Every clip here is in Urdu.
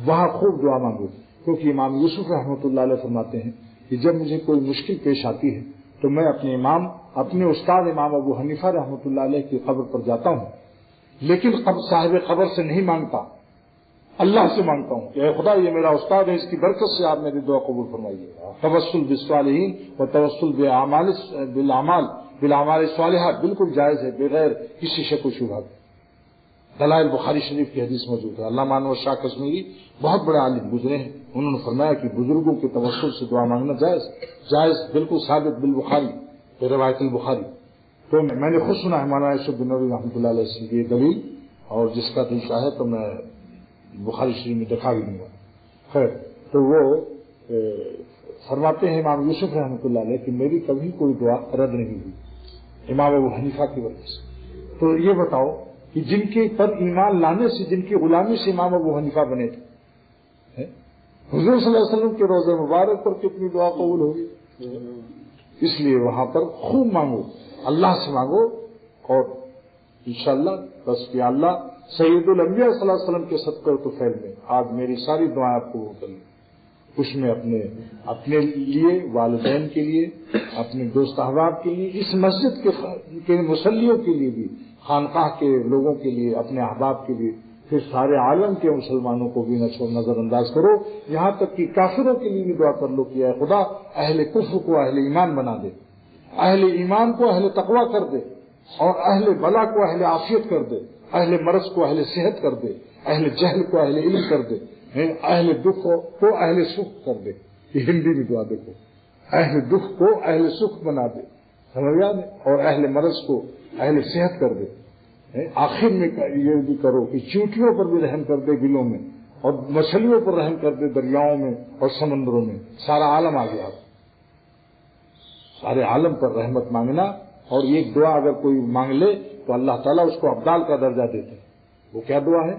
وہاں خوب دعا مانگو، کیونکہ امام یوسف رحمۃ اللہ علیہ فرماتے ہیں کہ جب مجھے کوئی مشکل پیش آتی ہے تو میں اپنے استاد امام ابو حنیفہ رحمۃ اللہ علیہ کی قبر پر جاتا ہوں، لیکن صاحب قبر سے نہیں مانگتا، اللہ سے مانگتا ہوں کہ اے خدا یہ میرا استاد ہے، اس کی برکت سے آپ میری دعا قبول فرمائیے۔ توسل بالصالحین و توسل بالاعمال الصالحہ بالکل جائز ہے، بغیر کسی شک و شبہہ کے۔ دلائل بخاری شریف کی حدیث موجود ہے۔ علامہ انور شاہ کشمیری بہت بڑے عالم گزرے ہیں، انہوں نے فرمایا کہ بزرگوں کے توسل سے دعا مانگنا جائز بالکل ثابت بالبخاری، روایت البخاری۔ تو میں نے خود سنا ہے مولانا یوسف بن نوری رحمۃ اللہ علیہ سے یہ دلیل، اور جس کا دل چاہے تو میں بخاری شریف میں دکھا بھی دوں گا۔ خیر، تو وہ فرماتے ہیں امام یوسف رحمۃ اللہ علیہ کہ میری کبھی کوئی دعا رد نہیں ہوئی امام ابو حنیفہ کی وجہ سے۔ تو یہ بتاؤ کہ جن کے پر ایمان لانے سے، جن کی غلامی سے امام ابو حنیفہ بنے تھے، حضور صلی اللہ علیہ وسلم کے روضہ مبارک پر کتنی دعا قبول ہوگی۔ اس لیے وہاں پر خوب مانگو، اللہ سے مانگو، اور انشاءاللہ بس کہ اللہ سید الانبیاء صلی اللہ علیہ وسلم کے صدقہ تو فیل میں آج میری ساری دعائیں آپ قبول کر لیں، اس میں اپنے لیے، والدین کے لیے، اپنے دوست احباب کے لیے، اس مسجد کے مصلیوں کے لیے بھی، خانقاہ کے لوگوں کے لیے، اپنے احباب کے لیے، پھر سارے عالم کے مسلمانوں کو بھی نظر انداز کرو، یہاں تک کہ کافروں کے لیے بھی دعا کر لو کہ اے خدا اہل کفر کو اہل ایمان بنا دے، اہل ایمان کو اہل تقویٰ کر دے، اور اہل بلا کو اہل عافیت کر دے، اہل مرض کو اہل صحت کر دے، اہل جہل کو اہل علم کر دے، اہل دکھ کو اہل سکھ کر دے۔ یہ ہندی میں دعا دیکھو، اہل دکھ کو اہل سکھ بنا دے، سمجھ گیا، اور اہل مرض کو اہل صحت کر دے۔ آخر میں یہ بھی کرو کہ چیونٹیوں پر بھی رحم کر دے بلوں میں، اور مچھلیوں پر رحم کر دے دریاؤں میں اور سمندروں میں۔ سارا عالم آ گیا، سارے عالم پر رحمت مانگنا، اور یہ دعا اگر کوئی مانگ لے تو اللہ تعالیٰ اس کو ابدال کا درجہ دیتے ہیں۔ وہ کیا دعا ہے؟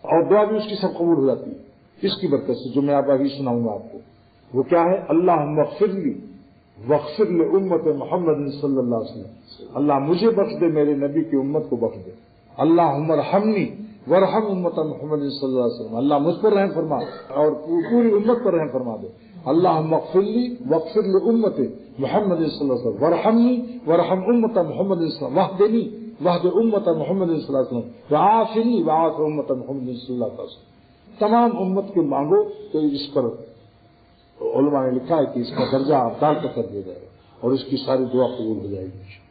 اور دعا بھی اس کی سب قبول ہو جاتی ہے اس کی برکت سے، جو میں ابھی سناؤں گا آپ کو۔ وہ کیا ہے؟ اللہم اغفر لی واغفر لامت محمد صلی اللہ علیہ وسلم، اللہ مجھے بخش دے، میرے نبی کی امت کو بخش دے۔ اللہم ارحمنی وارحم امت محمد صلی اللہ علیہ وسلم، اللہ مجھ پر رحم فرما اور پوری امت پر رحم فرما دے۔ اللہم اغفر لی واغفر لامت محمد صلی اللہ علیہ وسلم وارحمنی وارحم امت محمد صلی اللہ علیہ وسلم واہد امت محمد صلی اللہ علیہ وسلم وعافنی وعاف امت محمد صلی اللہ علیہ وسلم۔ تمام امت کے مانگو تو اس پر علماء نے لکھا ہے کہ اس کا درجہ ابدال کا کر دیا جائے گا، اور اس کی ساری دعا قبول ہو جائے گی۔